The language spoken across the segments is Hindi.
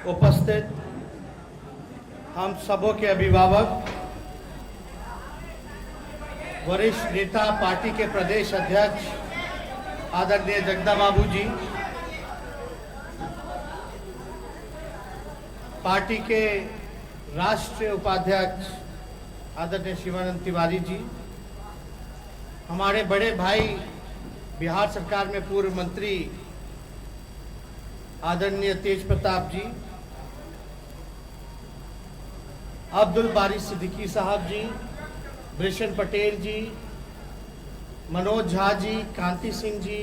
उपस्थित हम सबों के अभिभावक, वरिष्ठ नेता, पार्टी के प्रदेश अध्यक्ष आदरणीय जगदा बाबू जी, पार्टी के राष्ट्रीय उपाध्यक्ष आदरणीय शिवानंद तिवारी जी, हमारे बड़े भाई बिहार सरकार में पूर्व मंत्री आदरणीय तेज प्रताप जी, अब्दुल बारी सिद्दीकी साहब जी, वृषण पटेल जी, मनोज झा जी, कांति सिंह जी,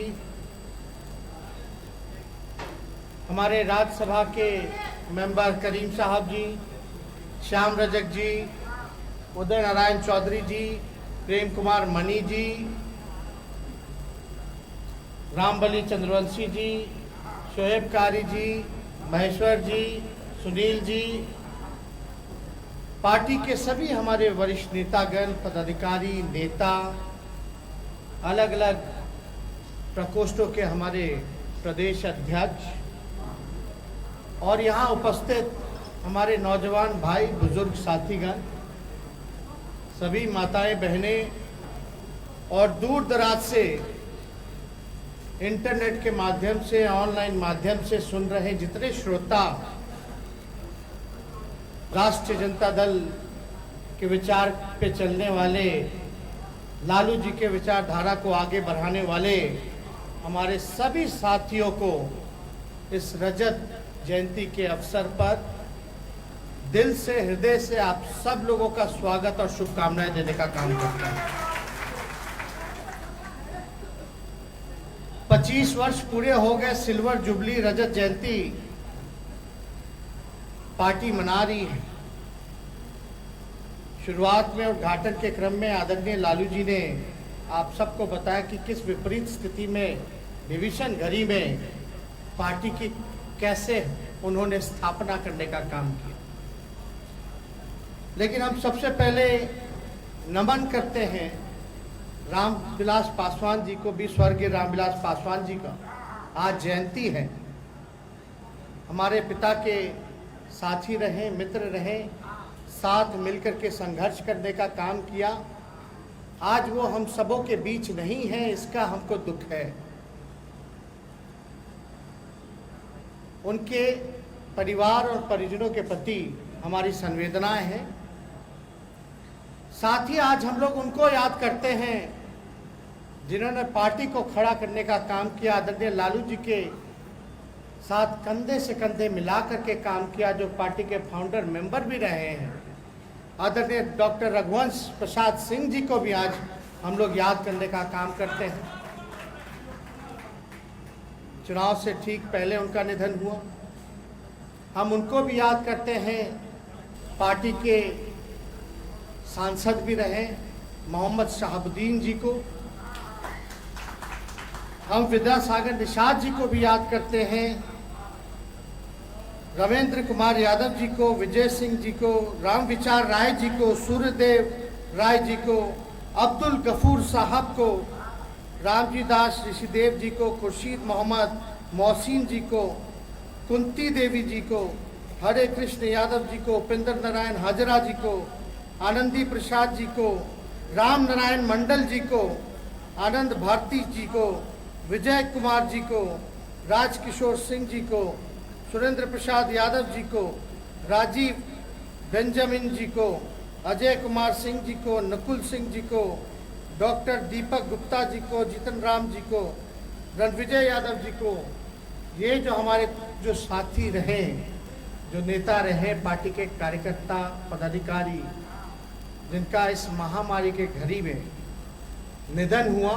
हमारे राज्यसभा के मेंबर करीम साहब जी, श्याम रजक जी, उदय नारायण चौधरी जी, प्रेम कुमार मनी जी, रामबली चंद्रवंशी जी, शोएब कारी जी, महेश्वर जी, सुनील जी, पार्टी के सभी हमारे वरिष्ठ नेतागण, पदाधिकारी, नेता, अलग अलग प्रकोष्ठों के हमारे प्रदेश अध्यक्ष और यहाँ उपस्थित हमारे नौजवान भाई, बुजुर्ग साथीगण, सभी माताएं, बहनें और दूर दराज से इंटरनेट के माध्यम से, ऑनलाइन माध्यम से सुन रहे जितने श्रोता राष्ट्रीय जनता दल के विचार पे चलने वाले, लालू जी के विचारधारा को आगे बढ़ाने वाले हमारे सभी साथियों को इस रजत जयंती के अवसर पर दिल से, हृदय से आप सब लोगों का स्वागत और शुभकामनाएं देने का काम करता है। 25 वर्ष पूरे हो गए, सिल्वर जुबली रजत जयंती पार्टी मना रही है। शुरुआत में उद्घाटन के क्रम में आदरणीय लालू जी ने आप सबको बताया कि किस विपरीत स्थिति में, डिवीजन घड़ी में पार्टी की कैसे उन्होंने स्थापना करने का काम किया। लेकिन हम सबसे पहले नमन करते हैं रामविलास पासवान जी को भी, स्वर्गीय रामविलास पासवान जी का आज जयंती है। हमारे पिता के साथी रहे, मित्र रहे, साथ मिलकर के संघर्ष करने का काम किया। आज वो हम सबों के बीच नहीं है, इसका हमको दुख है। उनके परिवार और परिजनों के प्रति हमारी संवेदनाएं हैं। साथ ही आज हम लोग उनको याद करते हैं जिन्होंने पार्टी को खड़ा करने का काम किया, आदरणीय लालू जी के साथ कंधे से कंधे मिलाकर के काम किया, जो पार्टी के फाउंडर मेंबर भी रहे हैं। आदरणीय डॉक्टर रघुवंश प्रसाद सिंह जी को भी आज हम लोग याद करने का काम करते हैं। चुनाव से ठीक पहले उनका निधन हुआ, हम उनको भी याद करते हैं। पार्टी के सांसद भी रहे मोहम्मद शहाबुद्दीन जी को, हम विद्यासागर निषाद जी को भी याद करते हैं, रविंद्र कुमार यादव जी को, विजय सिंह जी को, राम विचार राय जी को, सूर्यदेव राय जी को, अब्दुल गफूर साहब को, रामजी दास ऋषिदेव जी को, खुर्शीद मोहम्मद मोहसिन जी को, कुंती देवी जी को, हरे कृष्ण यादव जी को, उपेंद्र नारायण हाजरा जी को, आनंदी प्रसाद जी को, राम नारायण मंडल जी को, आनंद भारती जी को, विजय कुमार जी को, राजकिशोर सिंह जी को, सुरेंद्र प्रसाद यादव जी को, राजीव बेंजामिन जी को, अजय कुमार सिंह जी को, नकुल सिंह जी को, डॉक्टर दीपक गुप्ता जी को, जीतन राम जी को, रणविजय यादव जी को, ये जो हमारे जो साथी रहे, जो नेता रहे, पार्टी के कार्यकर्ता, पदाधिकारी, जिनका इस महामारी के घड़ी में निधन हुआ,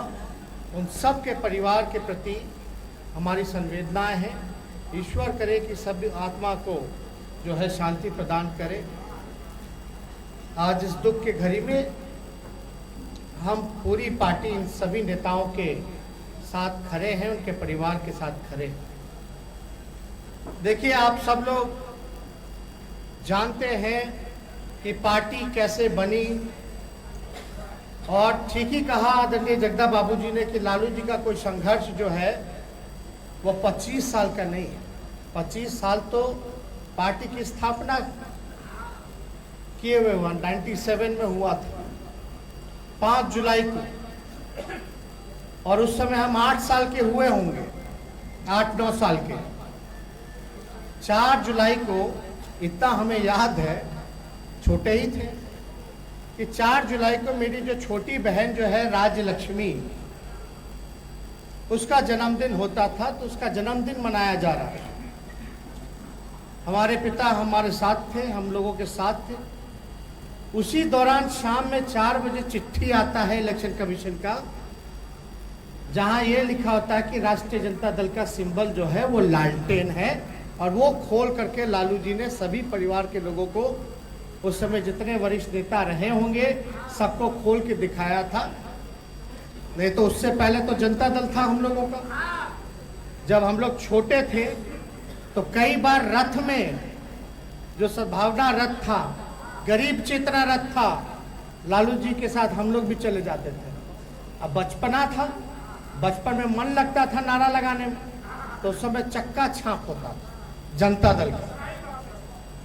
उन सब के परिवार के प्रति हमारी संवेदनाएं हैं। ईश्वर करे कि सब आत्मा को जो है शांति प्रदान करे। आज इस दुख के घड़ी में हम पूरी पार्टी इन सभी नेताओं के साथ खड़े हैं, उनके परिवार के साथ खड़े हैं। देखिए, आप सब लोग जानते हैं कि पार्टी कैसे बनी, और ठीक ही कहा आदरणीय जगदा बाबू जी ने कि लालू जी का कोई संघर्ष जो है वो 25 साल का नहीं है। 25 साल तो पार्टी की स्थापना किए हुए 97 में हुआ था 5 जुलाई को, और उस समय हम 8 साल के हुए होंगे, 8-9 साल के। 4 जुलाई को इतना हमें याद है, छोटे ही थे, कि 4 जुलाई को मेरी जो छोटी बहन जो है राज्य लक्ष्मी, उसका जन्मदिन होता था, तो उसका जन्मदिन मनाया जा रहा था। हमारे पिता हमारे साथ थे, हम लोगों के साथ थे। उसी दौरान शाम में 4 बजे चिट्ठी आता है इलेक्शन कमीशन का, जहां ये लिखा होता है कि राष्ट्रीय जनता दल का सिंबल जो है वो लालटेन है, और वो खोल करके लालू जी ने सभी परिवार के लोगों को, उस समय जितने वरिष्ठ नेता रहे होंगे, सबको खोल के दिखाया था। नहीं तो उससे पहले तो जनता दल था हम लोगों का। जब हम लोग छोटे थे तो कई बार रथ में, जो सद्भावना रथ था, गरीब चेतना रथ था, लालू जी के साथ हम लोग भी चले जाते थे। अब बचपना था, बचपन में मन लगता था नारा लगाने में, तो उस समय चक्का छाप होता था जनता दल का।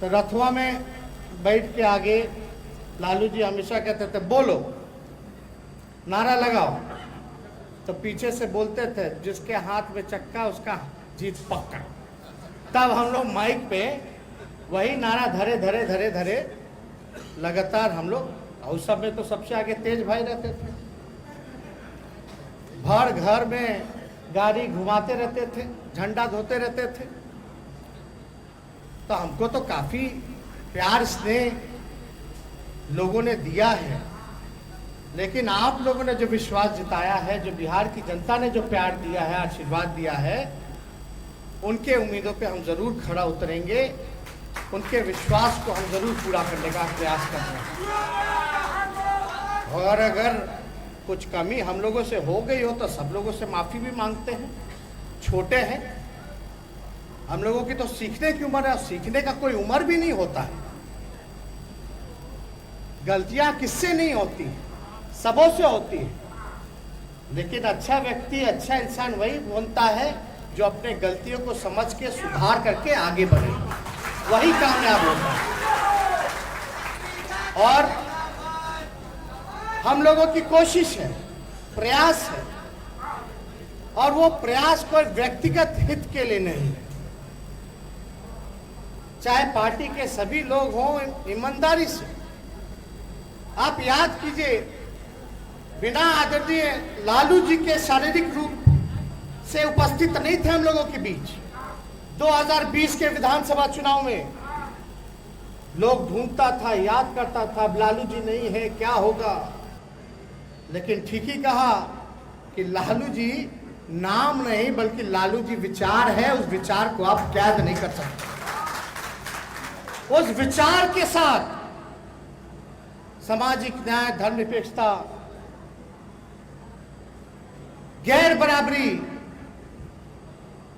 तो रथवा में बैठ के आगे लालू जी हमेशा कहते थे बोलो, नारा लगाओ, तो पीछे से बोलते थे जिसके हाथ में चक्का उसका जीत पक्का। तब हम लोग माइक पे वही नारा धरे धरे धरे धरे लगातार हम लोग, उस समय तो सबसे आगे तेज भाई रहते थे, भर घर में गाड़ी घुमाते रहते थे, झंडा धोते रहते थे। तो हमको तो काफी प्यार स्नेह लोगों ने दिया है, लेकिन आप लोगों ने जो विश्वास जताया है, जो बिहार की जनता ने जो प्यार दिया है, आशीर्वाद दिया है, उनके उम्मीदों पे हम जरूर खरा उतरेंगे, उनके विश्वास को हम जरूर पूरा करने का प्रयास कर रहे हैं। और अगर कुछ कमी हम लोगों से हो गई हो तो सब लोगों से माफी भी मांगते हैं। छोटे हैं हम लोगों की, तो सीखने की उम्र है, सीखने का कोई उम्र भी नहीं होता है। गलतियां किससे नहीं होती, सबों से होती है। लेकिन अच्छा व्यक्ति, अच्छा इंसान वही बनता है जो अपने गलतियों को समझ के सुधार करके आगे बढ़े, वही कामयाब होता है। और हम लोगों की कोशिश है, प्रयास है, और वो प्रयास कोई व्यक्तिगत हित के लिए नहीं है। चाहे पार्टी के सभी लोग हों, ईमानदारी से आप याद कीजिए, बिना आदरणीय लालू जी के शारीरिक रूप से उपस्थित नहीं थे हम लोगों के बीच। 2020 के विधानसभा चुनाव में लोग ढूंढता था, याद करता था, अब लालू जी नहीं है, क्या होगा। लेकिन ठीक ही कहा कि लालू जी नाम नहीं बल्कि लालू जी विचार है, उस विचार को आप कैद नहीं कर सकते। उस विचार के साथ सामाजिक न्याय, धर्मनिरपेक्षता, गैर बराबरी,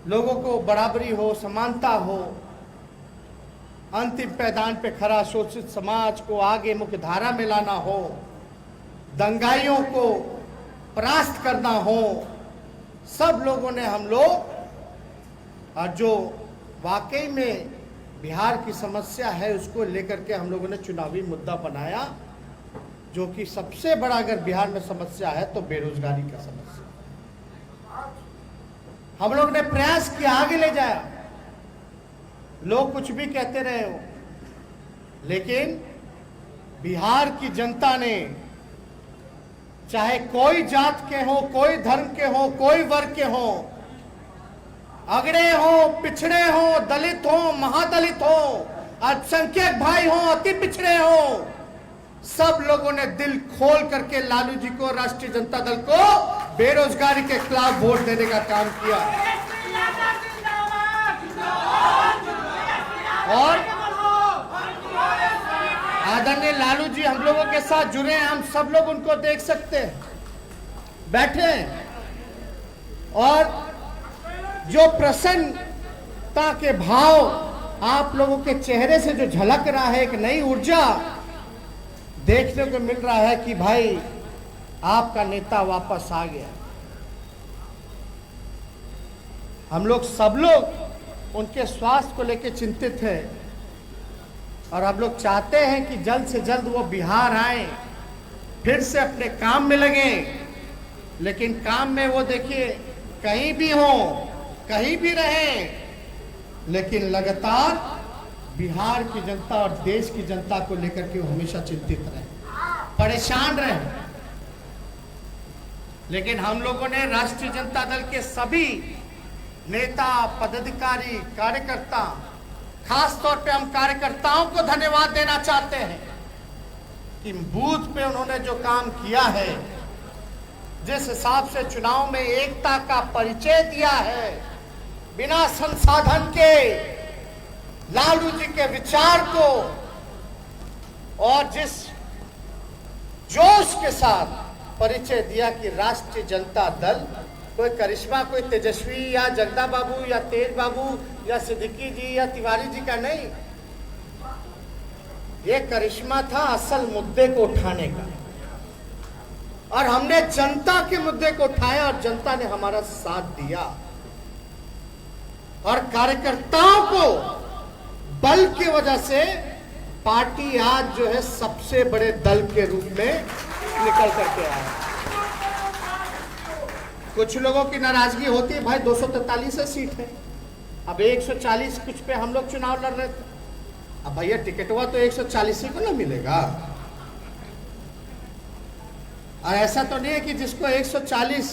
लोगों को बराबरी हो, समानता हो, अंतिम पैदान पे खड़ा शोषित समाज को आगे मुख्य धारा में लाना हो, दंगाइयों को परास्त करना हो, सब लोगों ने हम लोग, और जो वाकई में बिहार की समस्या है उसको लेकर के हम लोगों ने चुनावी मुद्दा बनाया, जो कि सबसे बड़ा अगर बिहार में समस्या है तो बेरोजगारी का समस्या। हम लोग ने प्रयास किया, आगे ले जाया। लोग कुछ भी कहते रहे हो, लेकिन बिहार की जनता ने, चाहे कोई जात के हो, कोई धर्म के हो, कोई वर्ग के हो, अगड़े हो, पिछड़े हो, दलित हो, महादलित हो, अल्पसंख्यक भाई हो, अति पिछड़े हो, सब लोगों ने दिल खोल करके लालू जी को, राष्ट्रीय जनता दल को बेरोजगारी के खिलाफ वोट देने का काम किया। और आदरणीय लालू जी हम लोगों के साथ जुड़े हैं, हम सब लोग उनको देख सकते हैं, बैठे हैं। और जो प्रसन्नता के भाव आप लोगों के चेहरे से जो झलक रहा है, एक नई ऊर्जा देखने को मिल रहा है कि भाई आपका नेता वापस आ गया। हम लोग सब लोग उनके स्वास्थ्य को लेकर चिंतित हैं। और हम लोग चाहते हैं कि जल्द से जल्द वो बिहार आए, फिर से अपने काम में लगे। लेकिन काम में वो देखिए कहीं भी हो, कहीं भी रहें, लेकिन लगातार बिहार की जनता और देश की जनता को लेकर के हमेशा चिंतित रहे, परेशान रहे। लेकिन हम लोगों ने राष्ट्रीय जनता दल के सभी नेता, पदाधिकारी, कार्यकर्ता, खास तौर पे हम कार्यकर्ताओं को धन्यवाद देना चाहते हैं कि बूथ पे उन्होंने जो काम किया है, जिस हिसाब से चुनाव में एकता का परिचय दिया है, बिना संसाधन के लालू जी के विचार को और जिस जोश के साथ परिचय दिया कि राष्ट्रीय जनता दल कोई करिश्मा, कोई तेजस्वी या जगदा बाबू या तेज बाबू या सिद्दीकी जी या तिवारी जी का नहीं, ये करिश्मा था असल मुद्दे को उठाने का। और हमने जनता के मुद्दे को उठाया और जनता ने हमारा साथ दिया और कार्यकर्ताओं को बल की वजह से पार्टी आज जो है सबसे बड़े दल के रूप में निकल करके आया। कुछ लोगों की नाराजगी होती है, भाई 243 सीट है, अब 140 कुछ पे हम लोग चुनाव लड़ रहे थे, अब भैया टिकटवा तो 140 ही को ना मिलेगा। और ऐसा तो नहीं है कि जिसको 140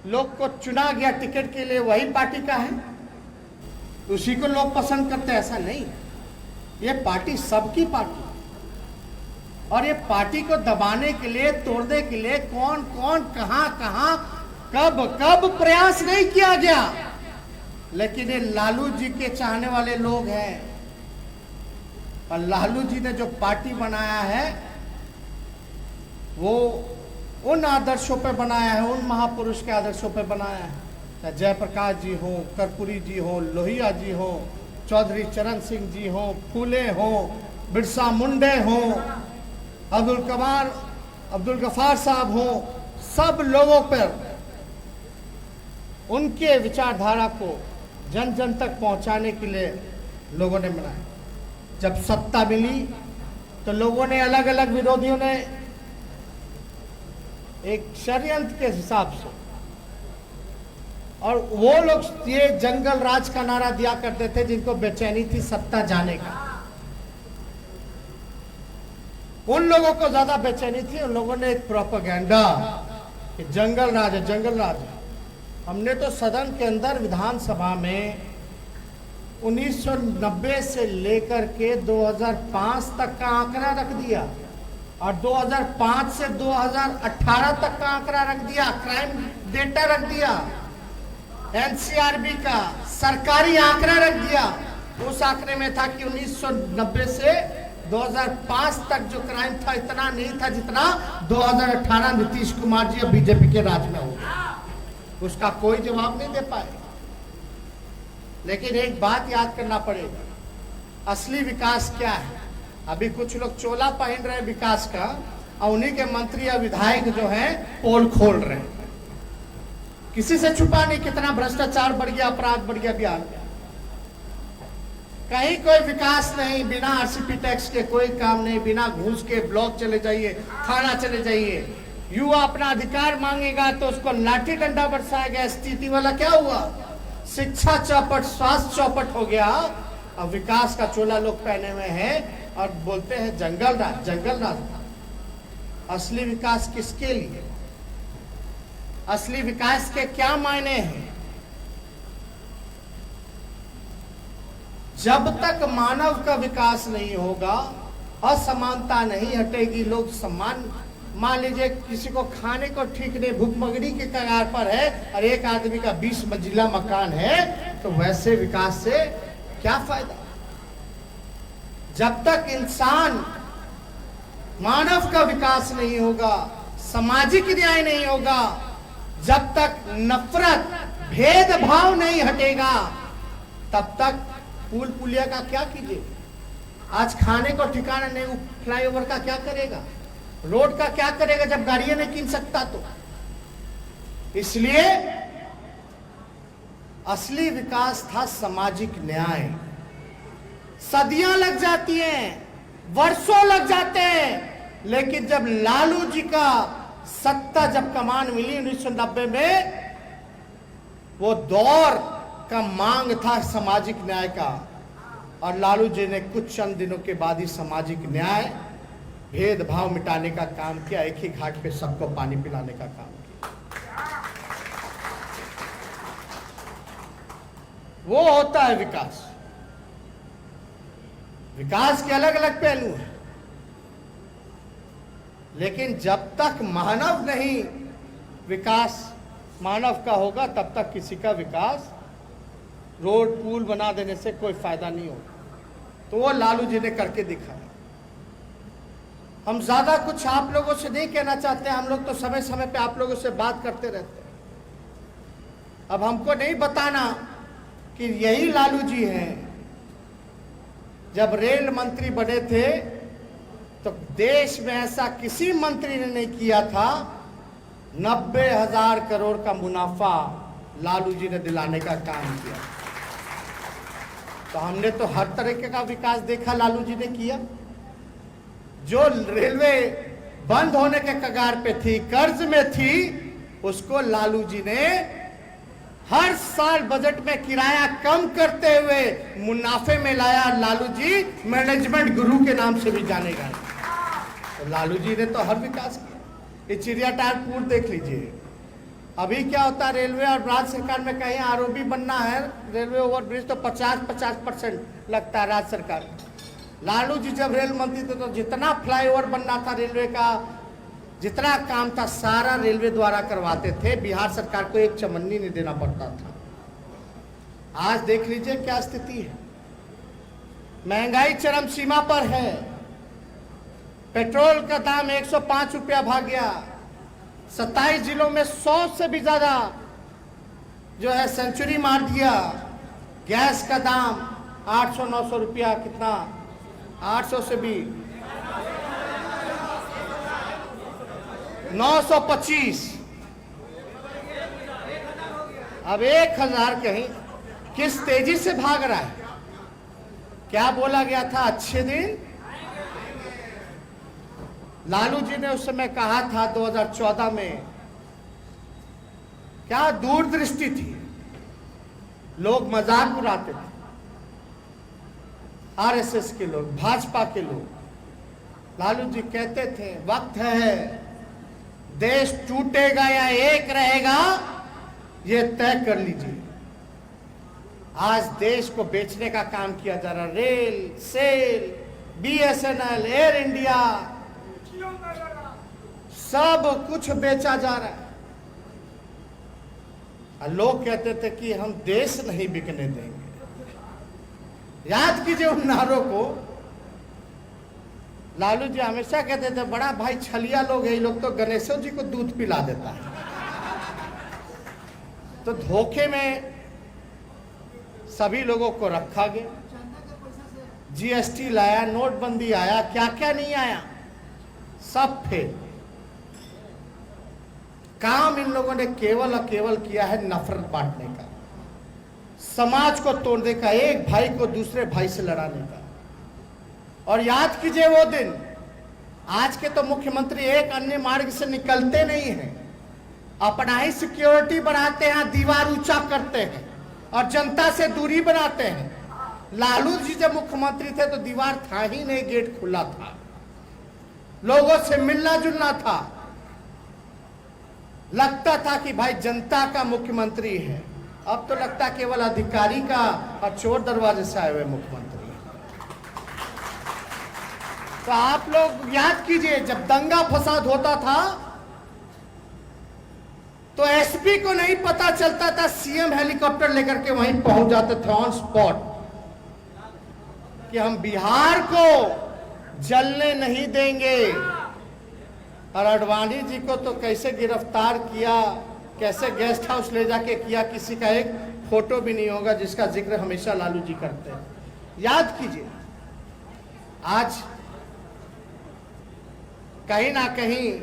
लोग को चुना गया टिकट के लिए वही पार्टी का है, उसी को लोग पसंद करते हैं, ऐसा नहीं। ये पार्टी सबकी पार्टी, और ये पार्टी को दबाने के लिए, तोड़ने के लिए कौन कौन कहां कहां कब कब प्रयास नहीं किया गया। लेकिन ये लालू जी के चाहने वाले लोग हैं, और लालू जी ने जो पार्टी बनाया है वो उन आदर्शों पे बनाया है, उन महापुरुष के आदर्शों पे बनाया है। चाहे जयप्रकाश जी हो, कर्पूरी जी हो, लोहिया जी हो, चौधरी चरण सिंह जी हो, फूले हो, बिरसा मुंडे हो, अब्दुल गफार साहब हो, सब लोगों पर उनके विचारधारा को जन जन तक पहुंचाने के लिए लोगों ने बनाया। जब सत्ता मिली तो लोगों ने, अलग अलग विरोधियों ने एक षड्यंत्र के हिसाब से, और वो लोग ये जंगल राज का नारा दिया करते थे जिनको बेचैनी थी सत्ता जाने का। उन लोगों को ज्यादा बेचैनी थी, उन लोगों ने एक प्रोपेगेंडा कि जंगल राज है, जंगल राज है। हमने तो सदन के अंदर विधानसभा में 1990 से लेकर के 2005 तक का आंकड़ा रख दिया, और 2005 से 2018 तक का आंकड़ा रख दिया, क्राइम डेटा रख दिया, एनसीआरबी का सरकारी आंकड़ा रख दिया। उस आंकड़े में था कि 1990 से 2005 तक जो क्राइम था इतना नहीं था जितना 2018 नीतीश कुमार जी और बीजेपी के राज में हो गया। उसका कोई जवाब नहीं दे पाए। लेकिन एक बात याद करना पड़ेगा, असली विकास क्या है। अभी कुछ लोग चोला पहन रहे हैं विकास का, और उन्हीं के मंत्री या विधायक जो हैं पोल खोल रहे हैं। किसी से छुपा नहीं कितना भ्रष्टाचार बढ़ गया, अपराध बढ़ गया बिहार में। कहीं कोई विकास नहीं, बिना आरसीपी टैक्स के कोई काम नहीं, बिना घूस के ब्लॉक चले जाइए, थाना चले जाइए। युवा अपना अधिकार मांगेगा तो उसको लाठी डंडा बरसाएगा। स्थिति वाला क्या हुआ, शिक्षा चौपट, स्वास्थ्य चौपट हो गया। अब विकास का चोला लोग पहने हुए हैं और बोलते हैं जंगल राज, जंगल राज। असली विकास किसके लिए, असली विकास के क्या मायने हैं? जब तक मानव का विकास नहीं होगा, असमानता नहीं हटेगी, लोग सम्मान, मान लीजिए किसी को खाने को ठीक नहीं, भूखमरी के कगार पर है और एक आदमी का 20 मंजिला मकान है, तो वैसे विकास से क्या फायदा? जब तक इंसान, मानव का विकास नहीं होगा, सामाजिक न्याय नहीं होगा, जब तक नफरत, भेदभाव नहीं हटेगा, तब तक पुल पुलिया का क्या कीजिए। आज खाने को ठिकाना नहीं, फ्लाईओवर का क्या करेगा, रोड का क्या करेगा जब गाड़ियां नहीं किन सकता? तो इसलिए असली विकास था सामाजिक न्याय। सदियां लग जाती हैं, वर्षों लग जाते हैं, लेकिन जब लालू जी का सत्ता जब कमान मिली 1990 में, वो दौर का मांग था सामाजिक न्याय का, और लालू जी ने कुछ चंद दिनों के बाद ही सामाजिक न्याय, भेदभाव मिटाने का काम किया, एक ही घाट पे सबको पानी पिलाने का काम किया। वो होता है विकास। विकास के अलग अलग पहलू हैं, लेकिन जब तक मानव नहीं विकास मानव का होगा, तब तक किसी का विकास रोड पुल बना देने से कोई फायदा नहीं होगा। तो वो लालू जी ने करके दिखाया। हम ज्यादा कुछ आप लोगों से नहीं कहना चाहते, हम लोग तो समय समय पे आप लोगों से बात करते रहते हैं। अब हमको नहीं बताना कि यही लालू जी हैं। जब रेल मंत्री बने थे तो देश में ऐसा किसी मंत्री ने नहीं किया था। 90,000 करोड़ का मुनाफा लालू जी ने दिलाने का काम किया। तो हमने तो हर तरीके का विकास देखा लालू जी ने किया। जो रेलवे बंद होने के कगार पे थी, कर्ज में थी, उसको लालू जी ने हर साल बजट में किराया कम करते हुए मुनाफे में लाया। लालू जी मैनेजमेंट गुरु के नाम से भी जाने गए। तो लालू जी ने तो हर विकास किया। ये चिड़ियाटार पुल देख लीजिए। अभी क्या होता है, रेलवे और राज्य सरकार में कहीं आरओबी बनना है, रेलवे ओवरब्रिज, तो 50% लगता है राज्य सरकार। लालू जी जब रेल मंत्री थे तो जितना फ्लाईओवर बनना था रेलवे का, जितना काम था, सारा रेलवे द्वारा करवाते थे। बिहार सरकार को एक चमन्नी नहीं देना पड़ता था। आज देख लीजिए क्या स्थिति है। महंगाई चरम सीमा पर है। पेट्रोल का दाम 105 रुपया भाग गया। 27 जिलों में 100 से भी ज्यादा जो है सेंचुरी मार दिया। गैस का दाम 800-900 रुपया, कितना 800 से भी 925, अब 1000 कहीं। किस तेजी से भाग रहा है। क्या बोला गया था, अच्छे दिन। लालू जी ने उस समय कहा था 2014 में, क्या दूरदृष्टि थी। लोग मजाक उड़ाते थे, आरएसएस के लोग, भाजपा के लोग। लालू जी कहते थे वक्त है, देश टूटेगा या एक रहेगा, ये तय कर लीजिए। आज देश को बेचने का काम किया जा रहा। रेल, सेल, बीएसएनएल, एयर इंडिया, सब कुछ बेचा जा रहा है। और लोग कहते थे कि हम देश नहीं बिकने देंगे। याद कीजिए उन नारों को। लालू जी हमेशा कहते थे बड़ा भाई छलिया लोग है, ये लोग तो गणेशों जी को दूध पिला देता है। तो धोखे में सभी लोगों को रखा गया। जीएसटी लाया, नोटबंदी आया, क्या क्या नहीं आया, सब फेल। काम इन लोगों ने केवल और केवल किया है नफरत बांटने का, समाज को तोड़ने का, एक भाई को दूसरे भाई से लड़ाने का। और याद कीजिए वो दिन, आज के तो मुख्यमंत्री एक अन्य मार्ग से निकलते नहीं हैं, अपना ही सिक्योरिटी बढ़ाते हैं, दीवार ऊंचा करते हैं और जनता से दूरी बनाते हैं। लालू जी जब मुख्यमंत्री थे तो दीवार था ही नहीं, गेट खुला था, लोगों से मिलना जुलना था। लगता था कि भाई जनता का मुख्यमंत्री है। अब तो लगता केवल अधिकारी का और चोर दरवाजे से आए हुए मुख्यमंत्री। तो आप लोग याद कीजिए, जब दंगा फसाद होता था तो एसपी को नहीं पता चलता था, सीएम हेलीकॉप्टर लेकर के वहीं पहुंच जाते थे ऑन स्पॉट कि हम बिहार को जलने नहीं देंगे। और अडवाणी जी को तो कैसे गिरफ्तार किया, कैसे गेस्ट हाउस ले जाके किया, किसी का एक फोटो भी नहीं होगा जिसका जिक्र हमेशा लालू जी करते हैं। याद कीजिए, आज कहीं ना कहीं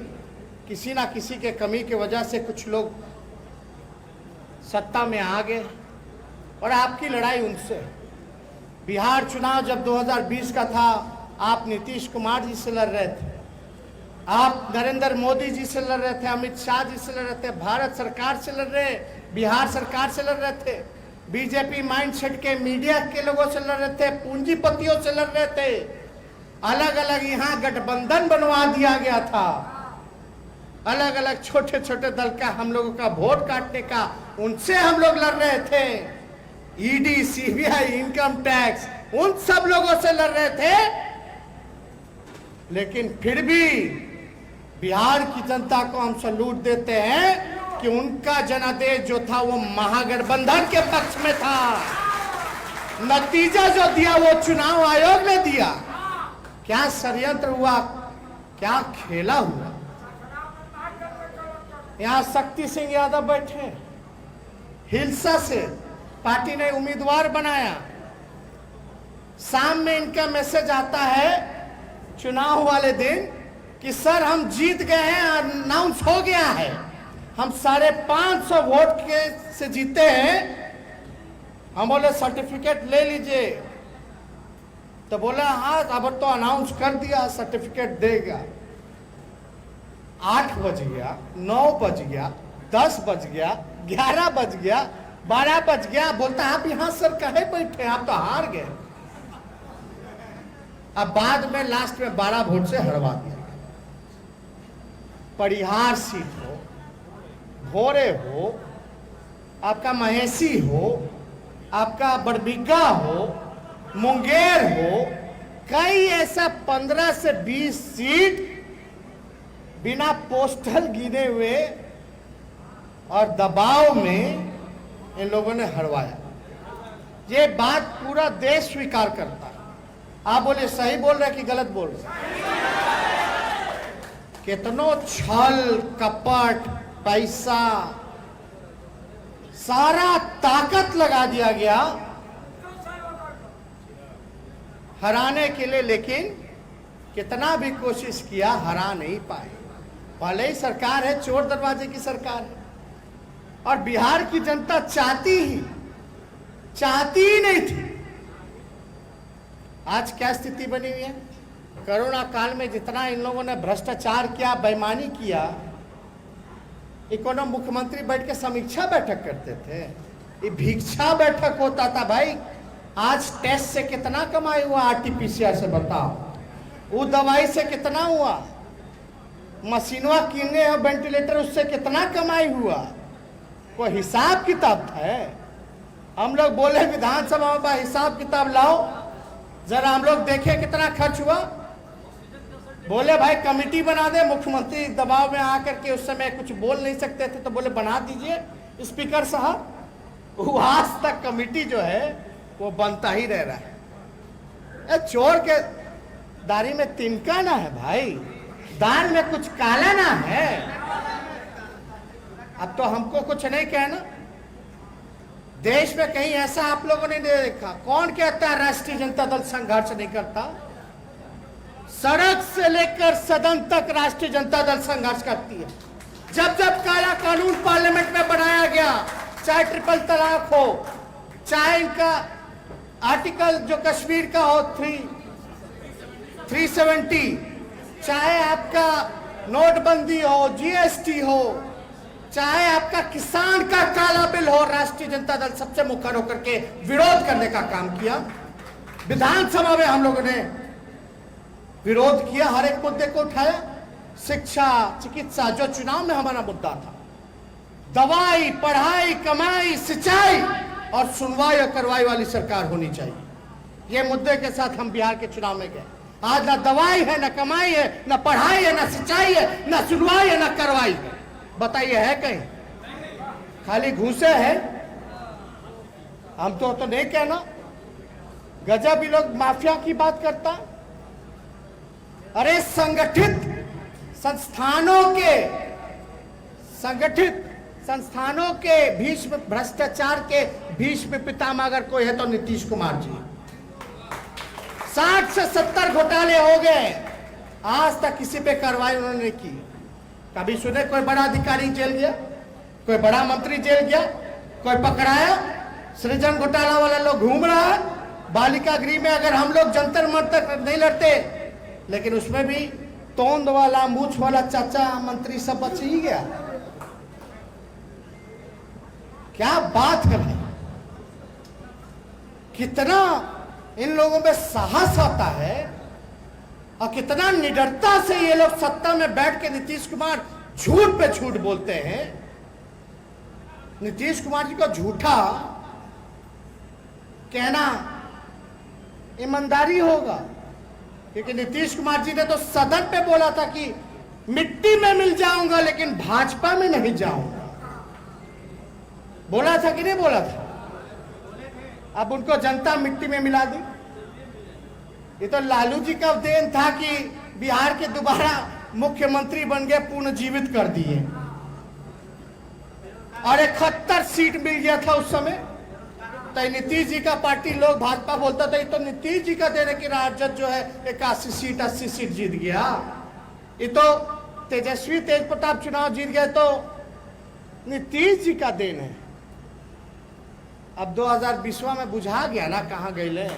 किसी ना किसी के कमी की वजह से कुछ लोग सत्ता में आ गए और आपकी लड़ाई उनसे। बिहार चुनाव जब 2020 का था आप नीतीश कुमार जी से लड़ रहे थे, आप नरेंद्र मोदी जी से लड़ रहे थे, अमित शाह जी से लड़ रहे थे, भारत सरकार से लड़ रहे, बिहार सरकार से लड़ रहे थे, बीजेपी माइंडसेट के मीडिया के लोगों से लड़ रहे थे, पूंजीपतियों से लड़ रहे थे। अलग अलग यहाँ गठबंधन बनवा दिया गया था, अलग अलग छोटे छोटे दल का हम लोगों का वोट काटने का, उनसे हम लोग लड़ रहे थे। ईडी, सीबीआई, इनकम टैक्स, उन सब लोगों से लड़ रहे थे। लेकिन फिर भी बिहार की जनता को हम सैल्यूट देते हैं कि उनका जनादेश जो था वो महागठबंधन के पक्ष में था। नतीजा जो दिया वो चुनाव आयोग ने दिया। क्या षड्यंत्र हुआ, क्या खेला हुआ। यहां शक्ति सिंह यादव बैठे, हिलसा से पार्टी ने उम्मीदवार बनाया, शाम में इनका मैसेज आता है चुनाव वाले दिन कि सर हम जीत गए हैं, अनाउंस हो गया है, हम 550 वोट के से जीते हैं। हम बोले सर्टिफिकेट ले लीजिए, तो बोला हाँ अब तो अनाउंस कर दिया, सर्टिफिकेट देगा। 8 बज गया, 9 बज गया, 10 बज गया, 11 बज गया, 12 बज गया। बोलता आप यहाँ सर कहे बैठे, आप तो हार गए। अब बाद में लास्ट में 12 वोट से हरवा दिया। परिहार सीट हो, भोरे हो, आपका महेशी हो, आपका बड़बिग्गा हो, मुंगेर हो, कई ऐसा 15 से 20 सीट बिना पोस्टल गिने हुए और दबाव में इन लोगों ने हरवाया। ये बात पूरा देश स्वीकार करता है। आप बोले सही बोल रहे कि गलत बोल रहे? कितनों छल कपट, पैसा, सारा ताकत लगा दिया गया हराने के लिए, लेकिन कितना भी कोशिश किया हरा नहीं पाए। भले ही सरकार है, चोर दरवाजे की सरकार है, और बिहार की जनता चाहती ही नहीं थी। आज क्या स्थिति बनी हुई है? कोरोना काल में जितना इन लोगों ने भ्रष्टाचार किया, बेईमानी किया, इकोनॉमी मुख्यमंत्री बैठ के समीक्षा बैठक करते थे, ये भिक्षा बैठक होता था भाई। आज टेस्ट से कितना कमाई हुआ, आरटीपीसीआर से बताओ, वो दवाई से कितना हुआ, मशीनवा किने और वेंटिलेटर उससे कितना कमाई हुआ, कोई हिसाब किताब है? हम लोग बोले विधानसभा में हिसाब किताब लाओ जरा, हम लोग देखे कितना खर्च हुआ। बोले भाई कमेटी बना दे, मुख्यमंत्री दबाव में आकर के उस समय कुछ बोल नहीं सकते थे, तो बोले बना दीजिए स्पीकर साहब। वो आज तक कमेटी जो है वो बनता ही रह रहा है। चोर के दाढ़ी में तिनका ना है भाई, दाल में कुछ काला ना है। अब तो हमको कुछ नहीं कहना, देश में कहीं ऐसा आप लोगों ने नहीं देखा। कौन कहता है राष्ट्रीय जनता दल संघर्ष नहीं करता? सड़क से लेकर सदन तक राष्ट्रीय जनता दल संघर्ष करती है। जब जब काला कानून पार्लियामेंट में बनाया गया, चाहे ट्रिपल तलाक हो, चाहे इनका आर्टिकल जो कश्मीर का हो 370, चाहे आपका नोटबंदी हो, जीएसटी हो, चाहे आपका किसान का काला बिल हो, राष्ट्रीय जनता दल सबसे मुखर होकर के विरोध करने का काम किया। विधानसभा में हम लोगों ने विरोध किया, हर एक मुद्दे को उठाया। शिक्षा, चिकित्सा जो चुनाव में हमारा मुद्दा था, दवाई, पढ़ाई, कमाई, सिंचाई और सुनवाई और कार्रवाई वाली सरकार होनी चाहिए। ये मुद्दे के साथ हम बिहार के चुनाव में गए। आज ना दवाई है, ना कमाई है, ना पढ़ाई है, ना सिंचाई है, ना सुनवाई है, ना कार्रवाई है। बताइए है कहीं? खाली घूसे है। हम तो नहीं कहना, गजब ही लोग माफिया की बात करता। अरे संगठित संस्थानों के भीष्म, भ्रष्टाचार के भीष्म पितामह अगर कोई है तो नीतीश कुमार जी। 60 से 70 घोटाले हो गए, आज तक किसी पे कार्रवाई उन्होंने नहीं की। कभी सुने कोई बड़ा अधिकारी जेल गया, कोई बड़ा मंत्री जेल गया, कोई पकड़ाया? सृजन घोटाला वाला लोग घूम रहा है, बालिका गृह में अगर हम लोग जंतर मंतर नहीं लड़ते, लेकिन उसमें भी तोंद वाला मूछ वाला चाचा मंत्री सब बच ही गया। क्या बात है भाई, कितना इन लोगों में साहस आता है और कितना निडरता से ये लोग सत्ता में बैठ के नीतीश कुमार झूठ पे झूठ बोलते हैं। नीतीश कुमार जी को झूठा कहना ईमानदारी होगा, क्योंकि नीतीश कुमार जी ने तो सदन पे बोला था कि मिट्टी में मिल जाऊंगा लेकिन भाजपा में नहीं जाऊंगा। बोला था कि नहीं बोला था? अब उनको जनता मिट्टी में मिला दी। ये तो लालू जी का देन था कि बिहार के दोबारा मुख्यमंत्री बन गए, पुनर्जीवित कर दिए और 71 सीट मिल गया था उस समय। तो नीतीश जी का पार्टी लोग भाजपा बोलता था, ये तो नीतीश जी का देने की राजद जो है 81 सीट 80 सीट जीत गया। ये तो तेजस्वी तेज प्रताप चुनाव जीत गए तो नीतीश जी का देन है। अब 2020 में बुझा गया ना कहाँ गए,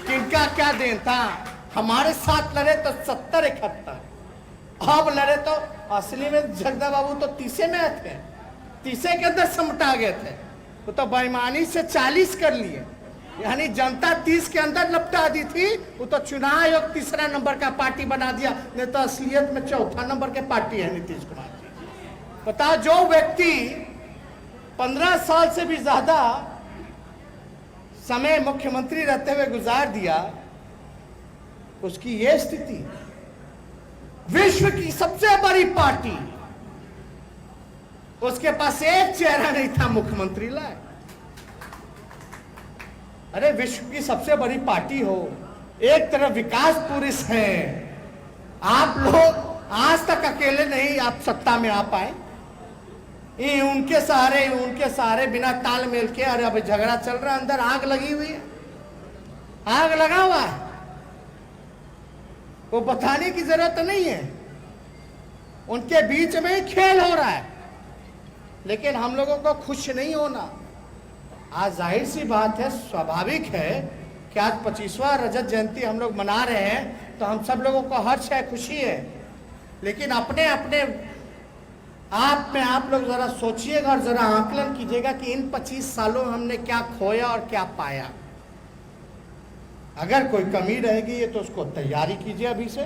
किनका क्या देन था। हमारे साथ लड़े तो 70 71, अब लड़े तो असली में जगदा बाबू तो 30 में थे, 30 के अंदर समटा गए थे। वो तो बेईमानी से 40 कर लिए, यानी जनता 30 के अंदर लपटा दी थी। वो तो चुनाव आयोग तीसरा नंबर का पार्टी बना दिया, नहीं तो असलियत में चौथा नंबर के पार्टी है नीतीश कुमार जी। बताओ, जो व्यक्ति 15 साल से भी ज्यादा समय मुख्यमंत्री रहते हुए गुजार दिया, उसकी यह स्थिति। विश्व की सबसे बड़ी पार्टी, उसके पास एक चेहरा नहीं था, मुख्यमंत्री लाए। अरे विश्व की सबसे बड़ी पार्टी हो, एक तरफ विकास पुरुष है, आप लोग आज तक अकेले नहीं आप सत्ता में आ पाए। ये उनके सहारे बिना तालमेल के। अरे अभी झगड़ा चल रहा है, अंदर आग लगी हुई है, आग लगा हुआ है, वो बताने की जरूरत नहीं है, उनके बीच में ही खेल हो रहा है। लेकिन हम लोगों को खुश नहीं होना। आज जाहिर सी बात है, स्वाभाविक है कि आज 25वां रजत जयंती हम लोग मना रहे हैं, तो हम सब लोगों को हर्ष है, खुशी है। लेकिन अपने अपने आप में आप लोग जरा सोचिएगा और जरा आकलन कीजिएगा कि इन 25 सालों में हमने क्या खोया और क्या पाया। अगर कोई कमी रहेगी ये तो उसको तैयारी कीजिए अभी से।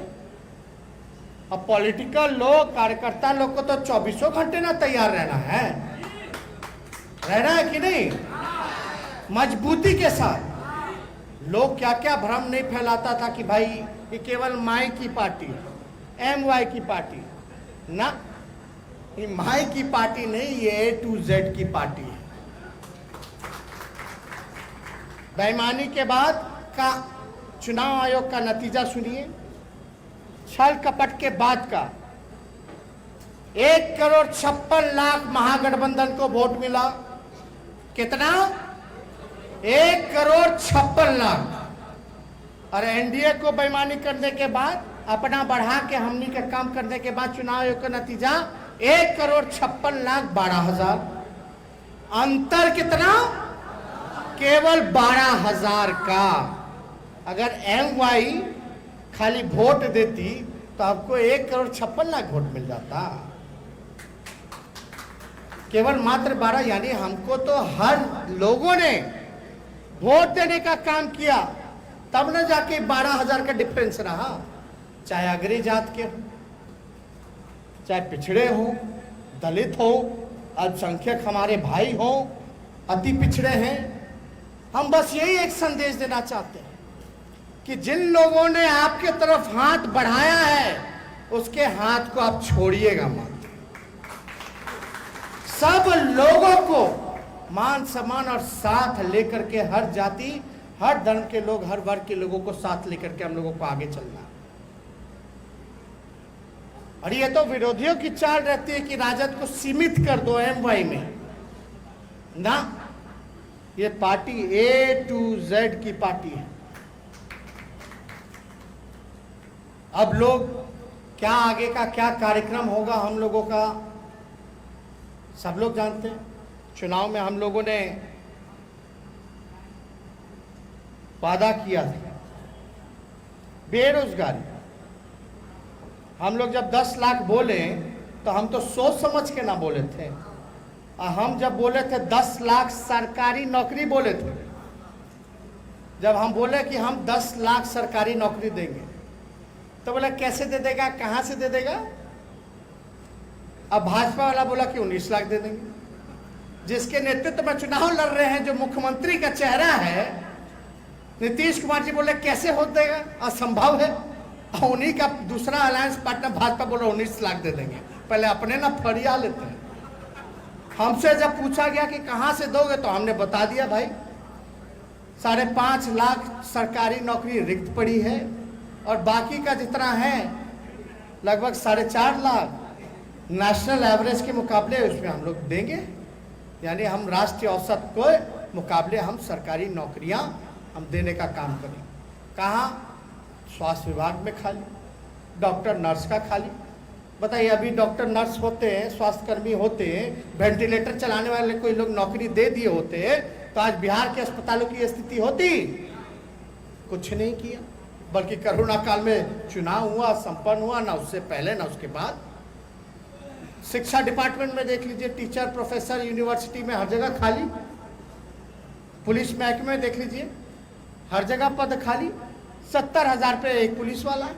अब पॉलिटिकल लोग, कार्यकर्ता लोग को तो 24 घंटे ना तैयार रहना है कि नहीं, मजबूती के साथ। लोग क्या क्या भ्रम नहीं फैलाता था कि भाई ये केवल माई की पार्टी है, MY की पार्टी ना, ये माई की पार्टी नहीं, ये A to Z की पार्टी है। बेईमानी के बाद का चुनाव आयोग का नतीजा सुनिए, छल कपट के बाद का 1,56,00,000 महागठबंधन को वोट मिला। कितना? 1,56,00,000। और एनडीए को बेईमानी करने के बाद, अपना बढ़ा के हमनी के काम करने के बाद चुनाव आयोग का नतीजा 1,56,12,000। अंतर कितना? केवल 12,000 का। अगर MY खाली वोट देती तो आपको 1,56,00,000 वोट मिल जाता। केवल मात्र 12, यानी हमको तो हर लोगों ने वोट देने का काम किया, तब न जाके 12,000 का डिफरेंस रहा। चाहे अग्री जात के हो, चाहे पिछड़े हो, दलित हो, अल्पसंख्यक हमारे भाई हो, अति पिछड़े हैं। हम बस यही एक संदेश देना चाहते हैं कि जिन लोगों ने आपके तरफ हाथ बढ़ाया है, उसके हाथ को आप छोड़िएगा मत। सब लोगों को मान सम्मान और साथ लेकर के, हर जाति हर धर्म के लोग, हर वर्ग के लोगों को साथ लेकर के हम लोगों को आगे चलना है। और ये तो विरोधियों की चाल रहती है कि राजद को सीमित कर दो MY में ना। ये पार्टी A to Z की पार्टी है। अब लोग क्या आगे का क्या कार्यक्रम होगा हम लोगों का सब लोग जानते हैं। चुनाव में हम लोगों ने वादा किया था। बेरोजगारी, हम लोग जब 10 लाख बोले तो हम तो सोच समझ के ना बोले थे। हम जब बोले थे 10 लाख सरकारी नौकरी बोले थे, जब हम बोले कि हम 10 लाख सरकारी नौकरी देंगे तो बोला कैसे दे देगा, कहां से दे देगा। अब भाजपा वाला बोला कि 19 लाख दे देंगे। जिसके नेतृत्व में चुनाव लड़ रहे हैं, जो मुख्यमंत्री का चेहरा है, नीतीश कुमार जी बोले कैसे हो देगा, असंभव है। और उन्हीं का दूसरा अलायंस पार्टनर भाजपा बोला 19 लाख दे देंगे। पहले अपने ना फरिया लेते हैं। हमसे जब पूछा गया कि कहां से दोगे तो हमने बता दिया भाई 5.5 लाख सरकारी नौकरी रिक्त पड़ी है और बाकी का जितना है लगभग 4.5 लाख नेशनल एवरेज के मुकाबले उसमें हम लोग देंगे। यानी हम राष्ट्रीय औसत को मुकाबले हम सरकारी नौकरियां हम देने का काम करें। कहाँ? स्वास्थ्य विभाग में खाली, डॉक्टर नर्स का खाली। बताइए, अभी डॉक्टर नर्स होते हैं, स्वास्थ्यकर्मी होते हैं, वेंटिलेटर चलाने वाले कोई लोग नौकरी दे दिए होते तो आज बिहार के अस्पतालों की स्थिति होती? कुछ नहीं किया, बल्कि कोरोना काल में चुनाव हुआ, संपन्न हुआ, ना उससे पहले ना उसके बाद। शिक्षा डिपार्टमेंट में देख लीजिए, टीचर, प्रोफेसर, यूनिवर्सिटी में हर जगह खाली। पुलिस महकमे में देख लीजिए, हर जगह पद खाली। 70,000 पे एक पुलिस वाला है,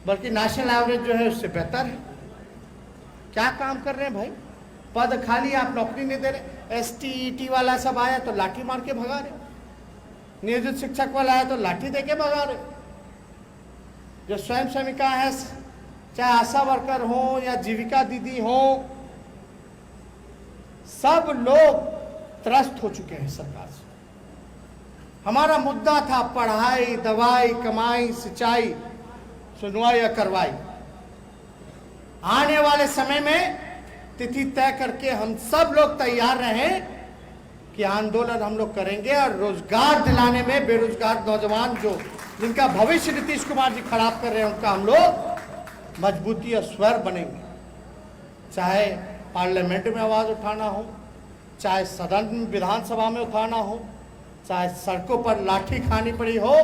बल्कि नेशनल एवरेज जो है उससे बेहतर है। क्या काम कर रहे हैं भाई? पद खाली, आप नौकरी नहीं दे रहे। STET वाला सब आया तो लाठी मार के भगा रहे, नियोजित शिक्षक वाला आया तो लाठी दे के भगा रहे। जो स्वयं सेविका है, चाहे आशा वर्कर हो या जीविका दीदी हो, सब लोग त्रस्त हो चुके हैं सरकार से। हमारा मुद्दा था पढ़ाई, दवाई, कमाई, सिंचाई, सुनवाई या करवाई। आने वाले समय में तिथि तय करके हम सब लोग तैयार रहें कि आंदोलन हम लोग करेंगे और रोजगार दिलाने में बेरोजगार नौजवान जो जिनका भविष्य नीतीश कुमार जी खराब कर रहे हैं उनका हम लोग मजबूती और स्वर बनेंगे। चाहे पार्लियामेंट में आवाज उठाना हो, चाहे सदन विधानसभा में उठाना हो, चाहे सड़कों पर लाठी खानी पड़ी हो,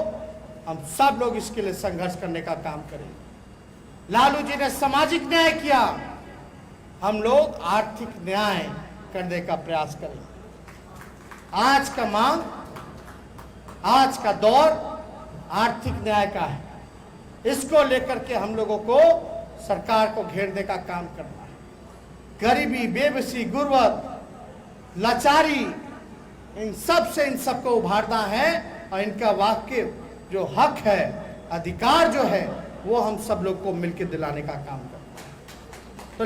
हम सब लोग इसके लिए संघर्ष करने का काम करेंगे। लालू जी ने सामाजिक न्याय किया, हम लोग आर्थिक न्याय करने का प्रयास करेंगे। आज का मांग, आज का दौर आर्थिक न्याय का है। इसको लेकर के हम लोगों को सरकार को घेरने का काम करना है। गरीबी, बेबसी, गुर्बत, लाचारी, इन सब से इन सबको उभारना है और इनका वाक्य जो हक है, अधिकार जो है, वो हम सब लोग को मिलकर दिलाने का काम करना है। तो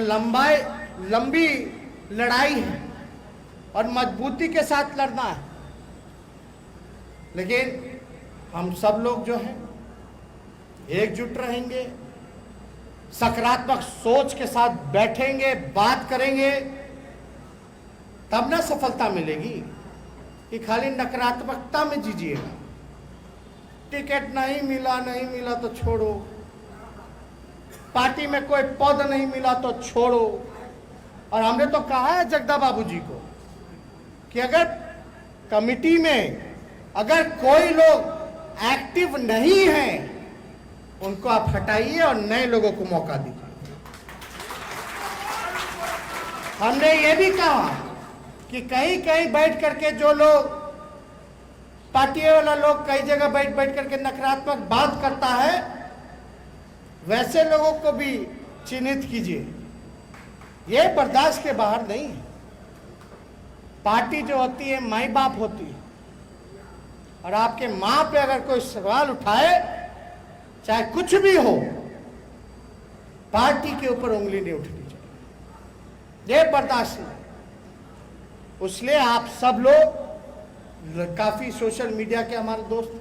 लंबी लड़ाई है और मजबूती के साथ लड़ना है, लेकिन हम सब लोग जो हैं एकजुट रहेंगे, सकारात्मक सोच के साथ बैठेंगे, बात करेंगे, तब ना सफलता मिलेगी कि खाली नकारात्मकता में जीजिएगा। टिकट नहीं मिला तो छोड़ो, पार्टी में कोई पद नहीं मिला तो छोड़ो। और हमने तो कहा है जगदा बाबू जी को कि अगर कमिटी में अगर कोई लोग एक्टिव नहीं हैं, उनको आप हटाइए और नए लोगों को मौका दीजिए। हमने ये भी कहा कि कहीं कहीं बैठ करके जो लोग पार्टी वाला लोग कई जगह बैठ करके नकारात्मक बात करता है, वैसे लोगों को भी चिन्हित कीजिए। ये बर्दाश्त के बाहर नहीं है। पार्टी जो होती है माई बाप होती है, और आपके मां पे अगर कोई सवाल उठाए, चाहे कुछ भी हो, पार्टी के ऊपर उंगली नहीं उठनी चाहिए। ये बर्दाश्त नहीं। इसलिए आप सब लोग, काफी सोशल मीडिया के हमारे दोस्त,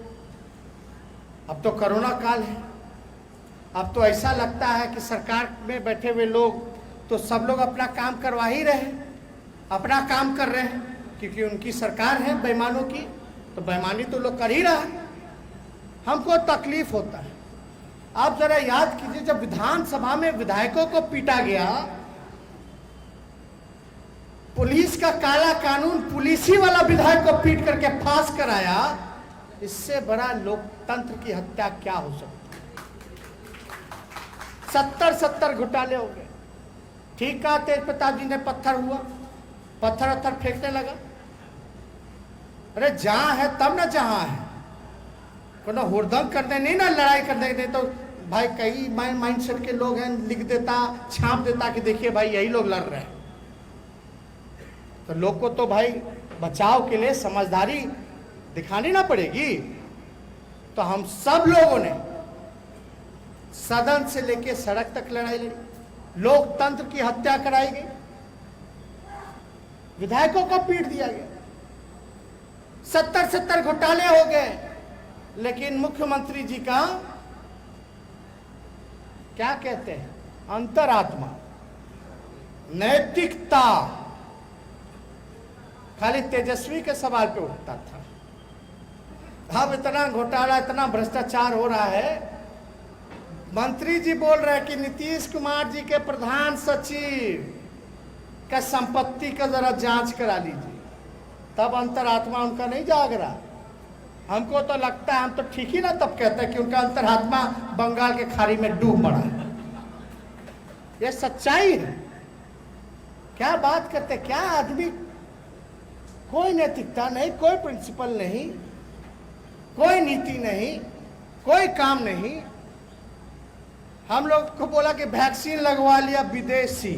अब तो कोरोना काल है, अब तो ऐसा लगता है कि सरकार में बैठे हुए लोग तो सब लोग अपना काम करवा ही रहे हैं, अपना काम कर रहे हैं, क्योंकि उनकी सरकार है बेईमानों की, तो बेईमानी तो लोग कर ही रहा है। हमको तकलीफ होता है। आप जरा याद कीजिए, जब विधानसभा में विधायकों को पीटा गया, पुलिस का काला कानून पुलिसी वाला विधायक को पीट करके फांस कराया, इससे बड़ा लोकतंत्र की हत्या क्या हो सकती? 70 घोटाले हो गए। ठीक कहा तेज प्रताप जी ने, पत्थर हुआ, पत्थर फेंकने लगा। अरे जहां है तब ना जहां है, कोनो हुड़दंग करने नहीं ना, लड़ाई करने नहीं तो भाई कई माइंडसेट के लोग हैं, लिख देता, छाप देता कि देखिए भाई यही लोग लड़ रहे हैं। तो लोग को तो भाई बचाव के लिए समझदारी दिखानी ना पड़ेगी। तो हम सब लोगों ने सदन से लेकर सड़क तक लड़ाई लड़ी, लोकतंत्र की हत्या कराई गई, विधायकों को पीट दिया गया, 70 घोटाले हो गए। लेकिन मुख्यमंत्री जी का क्या कहते हैं, अंतरात्मा, नैतिकता खाली तेजस्वी के सवाल पे उठता था। अब इतना घोटाला, इतना भ्रष्टाचार हो रहा है, मंत्री जी बोल रहे हैं कि नीतीश कुमार जी के प्रधान सचिव का संपत्ति का जरा जांच करा लीजिए, तब अंतरात्मा उनका नहीं जाग रहा। हमको तो लगता है, हम तो ठीक ही ना तब कहते हैं कि उनका अंतरात्मा बंगाल के खाड़ी में डूब पड़ा है। यह सच्चाई है। क्या बात करते, क्या आदमी, कोई नैतिकता नहीं, कोई प्रिंसिपल नहीं, कोई नीति नहीं, कोई काम नहीं। हम लोग को बोला कि वैक्सीन लगवा लिया विदेशी,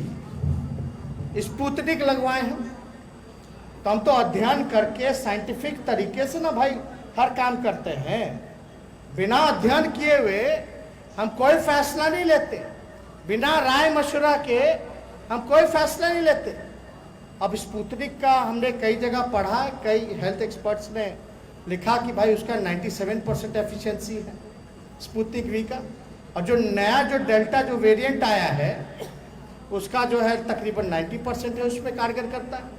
स्पुतनिक लगवाए हैं, तो हम तो अध्ययन करके साइंटिफिक तरीके से ना भाई हर काम करते हैं। बिना अध्ययन किए हुए हम कोई फैसला नहीं लेते, बिना राय मशवरा के हम कोई फैसला नहीं लेते। अब स्पुतनिक का हमने कई जगह पढ़ा, कई हेल्थ एक्सपर्ट्स ने लिखा कि भाई उसका 97% एफिशिएंसी है स्पुतनिक वी का, और जो नया जो डेल्टा जो वेरिएंट आया है उसका जो है तकरीबन 90% है, उसमें कारगर करता है।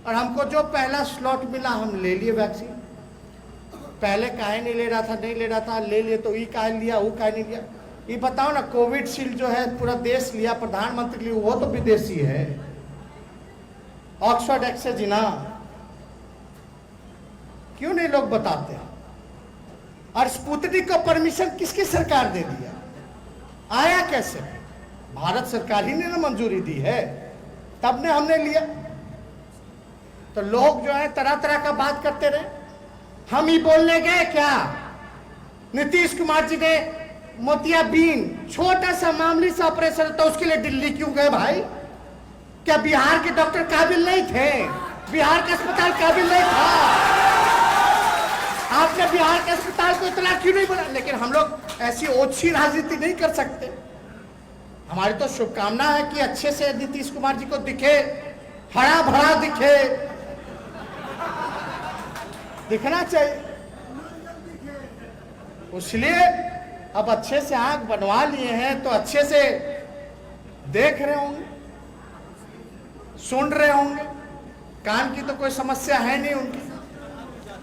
और हमको जो पहला स्लॉट मिला हम ले लिए वैक्सीन। पहले काहे नहीं ले रहा था, नहीं ले रहा था, ले लिए तो ये काहे लिया, वो काहे नहीं लिया। ये बताओ ना, कोविडशील्ड जो है पूरा देश लिया, प्रधानमंत्री लिए, वो तो विदेशी है, ऑक्सफोर्ड एक्सजेना, क्यों नहीं लोग बताते? और स्पुतनिक को परमिशन किसकी सरकार दे दिया, आया कैसे? भारत सरकार ही ने ना मंजूरी दी है, तब ने हमने लिया। तो लोग जो है तरह तरह का बात करते रहे। हम ही बोलने गए क्या? नीतीश कुमार जी ने मोतियाबिंद छोटा सा मामूली सा ऑपरेशन तो उसके लिए दिल्ली क्यों गए भाई? क्या बिहार के डॉक्टर काबिल नहीं थे? बिहार का अस्पताल काबिल नहीं था? आपने बिहार के अस्पताल को इतना क्यों नहीं बोला? लेकिन हम लोग ऐसी ओछी राजनीति नहीं कर सकते। हमारी तो शुभकामना है कि अच्छे से नीतीश कुमार जी को दिखे, हरा भरा दिखे, दिखना चाहिए। इसलिए अब अच्छे से आंख बनवा लिए हैं तो अच्छे से देख रहे होंगे, सुन रहे होंगे। कान की तो कोई समस्या है नहीं उनकी,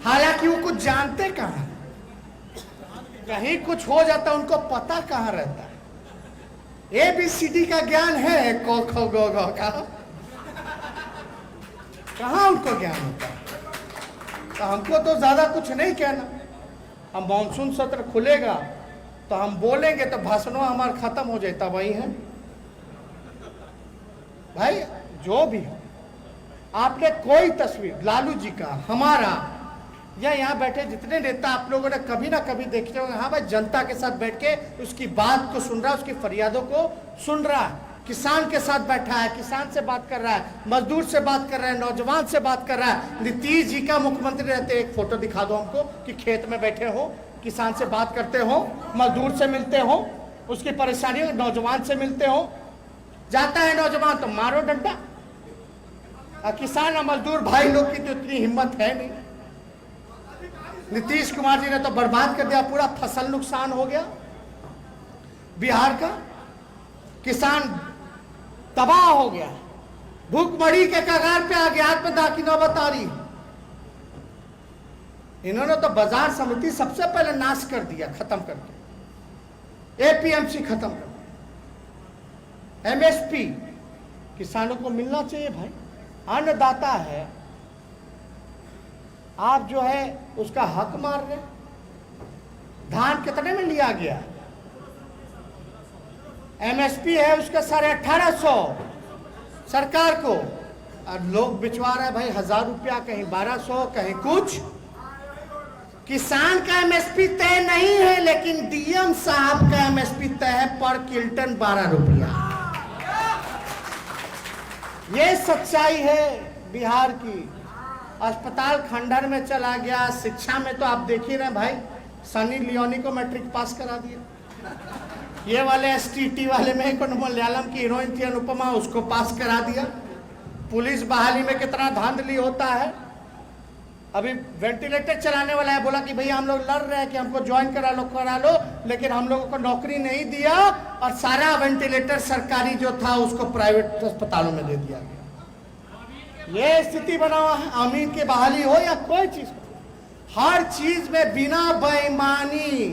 हालांकि वो कुछ जानते कहाँ, कहीं कुछ हो जाता उनको पता कहाँ रहता है। ABCD का ज्ञान है, क ख ग घ का कहाँ उनको ज्ञान होता है? तो हमको तो ज्यादा कुछ नहीं कहना। हम मानसून सत्र खुलेगा तो हम बोलेंगे तो भाषणों हमारा खत्म हो जाता। वही है भाई, जो भी हो, आपने कोई तस्वीर लालू जी का, हमारा, या यहाँ बैठे जितने नेता आप लोगों ने कभी ना कभी देखे होंगे, हाँ भाई जनता के साथ बैठ के उसकी बात को सुन रहा है, उसकी फरियादों को सुन रहा है, किसान के साथ बैठा है, किसान से बात कर रहा है, मजदूर से बात कर रहा है, नौजवान से बात कर रहा है। नीतीश जी का मुख्यमंत्री रहते एक फोटो दिखा दो हमको कि खेत में बैठे हो, किसान से बात करते हो, मजदूर से मिलते हो, उसकी परेशानी, नौजवान से मिलते हो। जाता है नौजवान तो मारो डंडा, और किसान और मजदूर भाई लोग की तो इतनी हिम्मत है नहीं। नीतीश कुमार जी ने तो बर्बाद कर दिया, पूरा फसल नुकसान हो गया बिहार का, किसान तबाह हो गया, भूखमरी के कगार पे आ गया, आत्मदाह की नौबत आ रही। इन्होंने तो बाजार समिति सबसे पहले नाश कर दिया, खत्म करके APMC खत्म कर, MSP किसानों को मिलना चाहिए भाई, अन्नदाता है, आप जो है उसका हक मार रहे। धान कितने में लिया गया? एमएसपी है उसका 1850 सरकार को, और लोग बिचवा रहे हैं भाई 1000 रुपया, कहीं 1200, कहीं कुछ। किसान का एमएसपी तय नहीं है, लेकिन डीएम साहब का एमएसपी तय है पर क्विंटल 12 रुपया। ये सच्चाई है बिहार की। अस्पताल खंडहर में चला गया। शिक्षा में तो आप देख ही रहे भाई, सनी लियोनी को मैट्रिक पास करा दिया। ये वाले एसटीटी वाले में कौन मलयालम की हीरोइन थी अनुपमा, उसको पास करा दिया। पुलिस बहाली में कितना धांधली होता है। अभी वेंटिलेटर चलाने वाला है, बोला कि भैया हम लोग लड़ रहे हैं कि हमको ज्वाइन करा लो, लेकिन हम लोगों को नौकरी नहीं दिया और सारा वेंटिलेटर सरकारी जो था उसको प्राइवेट अस्पतालों में दे दिया गया। ये स्थिति बना हुआ है। अमीन की बहाली हो या कोई चीज, हर चीज में बिना बेईमानी,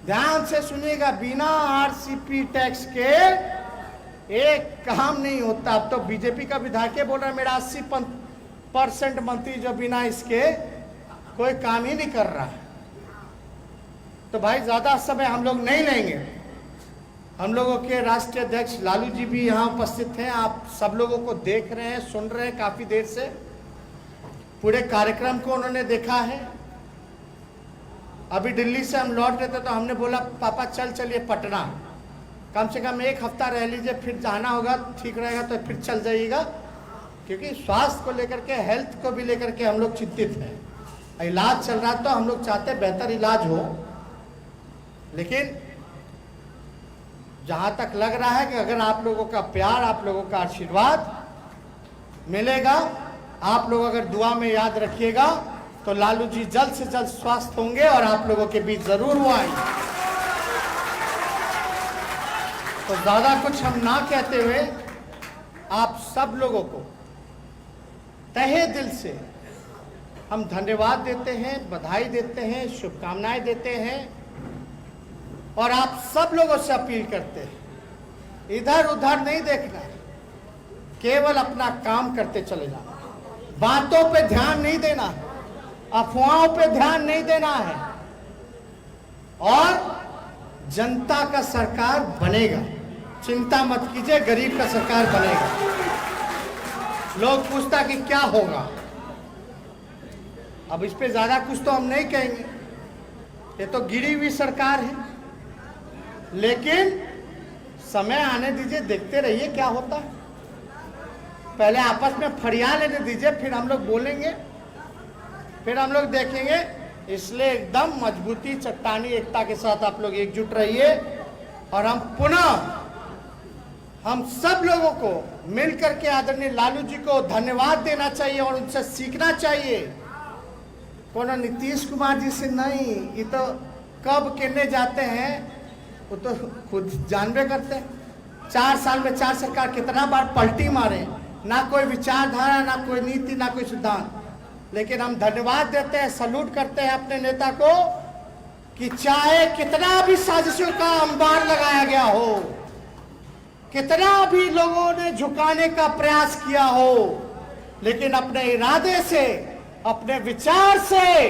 ध्यान से सुनिएगा, बिना आरसीपी टैक्स के एक काम नहीं होता। अब तो बीजेपी का विधायक बोल रहा है मेरा 80% मंत्री जो बिना इसके कोई काम ही नहीं कर रहा है। तो भाई ज्यादा समय हम लोग नहीं लेंगे। हम लोगों के राष्ट्रीय अध्यक्ष लालू जी भी यहाँ उपस्थित हैं। आप सब लोगों को देख रहे हैं, सुन रहे हैं काफी देर से। पूरे कार्यक्रम को उन्होंने देखा है। अभी दिल्ली से हम लौट रहे थे तो हमने बोला पापा चलिए पटना, कम से कम 1 हफ्ता रह लीजिए, फिर जाना होगा, ठीक रहेगा तो फिर चल जाइएगा। क्योंकि स्वास्थ्य को लेकर के, हेल्थ को भी लेकर के हम लोग चिंतित हैं। इलाज चल रहा तो हम लोग चाहते बेहतर इलाज हो, लेकिन जहां तक लग रहा है कि अगर आप लोगों का प्यार, आप लोगों का आशीर्वाद मिलेगा, आप लोग अगर दुआ में याद रखिएगा, तो लालू जी जल्द से जल्द स्वस्थ होंगे और आप लोगों के बीच जरूर वो आएंगे। तो ज्यादा कुछ हम ना कहते हुए आप सब लोगों को तहे दिल से हम धन्यवाद देते हैं, बधाई देते हैं, शुभकामनाएं देते हैं और आप सब लोगों से अपील करते हैं इधर उधर नहीं देखना, केवल अपना काम करते चले जाना, बातों पे ध्यान नहीं देना, अफवाहों पे ध्यान नहीं देना है और जनता का सरकार बनेगा। चिंता मत कीजिए, गरीब का सरकार बनेगा। लोग पूछता कि क्या होगा, अब इस पे ज्यादा कुछ तो हम नहीं कहेंगे, ये तो गिरी हुई सरकार है, लेकिन समय आने दीजिए, देखते रहिए क्या होता है। पहले आपस में फरिया लेने दीजिए, फिर हम लोग बोलेंगे, फिर हम लोग देखेंगे। इसलिए एकदम मजबूती, चट्टानी एकता के साथ आप लोग एकजुट रहिए और हम पुनः हम सब लोगों को मिलकर के आदरणीय लालू जी को धन्यवाद देना चाहिए और उनसे सीखना चाहिए। कौन नीतीश कुमार जी से नहीं, ये तो कब कहने जाते हैं वो तो खुद जानबे करते हैं। 4 साल में 4 सरकार कितना बार पलटी मारे, ना कोई विचारधारा, ना कोई नीति, ना कोई सिद्धांत। लेकिन हम धन्यवाद देते हैं, सलूट करते हैं अपने नेता को कि चाहे कितना भी साजिशों का अंबार लगाया गया हो, कितना भी लोगों ने झुकाने का प्रयास किया हो, लेकिन अपने इरादे से, अपने विचार से,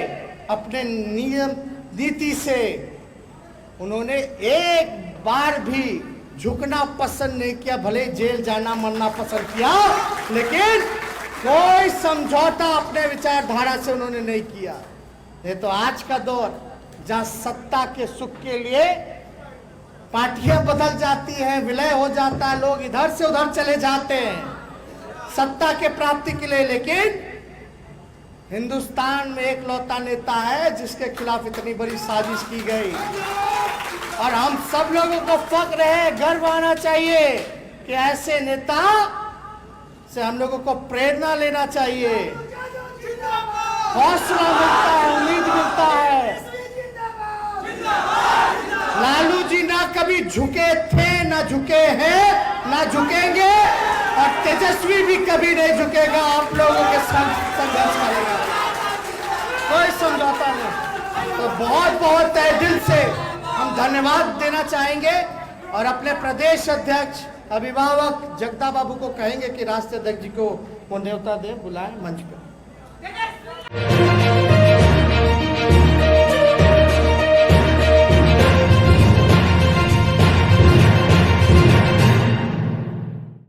अपने नियम नीति से उन्होंने एक बार भी झुकना पसंद नहीं किया। भले जेल जाना मरना पसंद किया, लेकिन कोई समझौता अपने विचारधारा से उन्होंने नहीं किया। ये तो आज का दौर जहां सत्ता के सुख के लिए पार्टियां बदल जाती हैं, विलय हो जाता है, लोग इधर से उधर चले जाते हैं सत्ता के प्राप्ति के लिए, लेकिन हिंदुस्तान में एकलौता नेता है जिसके खिलाफ इतनी बड़ी साजिश की गई। और हम सब लोगों को फक्र है, गर्व आना चाहिए कि ऐसे नेता से हम लोगों को प्रेरणा लेना चाहिए, हौसला मिलता है, उम्मीद मिलता है। लालू जी ना कभी झुके थे, ना झुके हैं, ना झुकेंगे और तेजस्वी भी कभी नहीं झुकेगा। आप लोगों के संघर्ष करेगा, कोई समझौता नहीं। तो बहुत बहुत तहे दिल से हम धन्यवाद देना चाहेंगे और अपने प्रदेश अध्यक्ष अभिभावक जगदा बाबू को कहेंगे कि राष्ट्रीय अध्यक्ष जी को वो न्योता दे, बुलाएं मंच पर।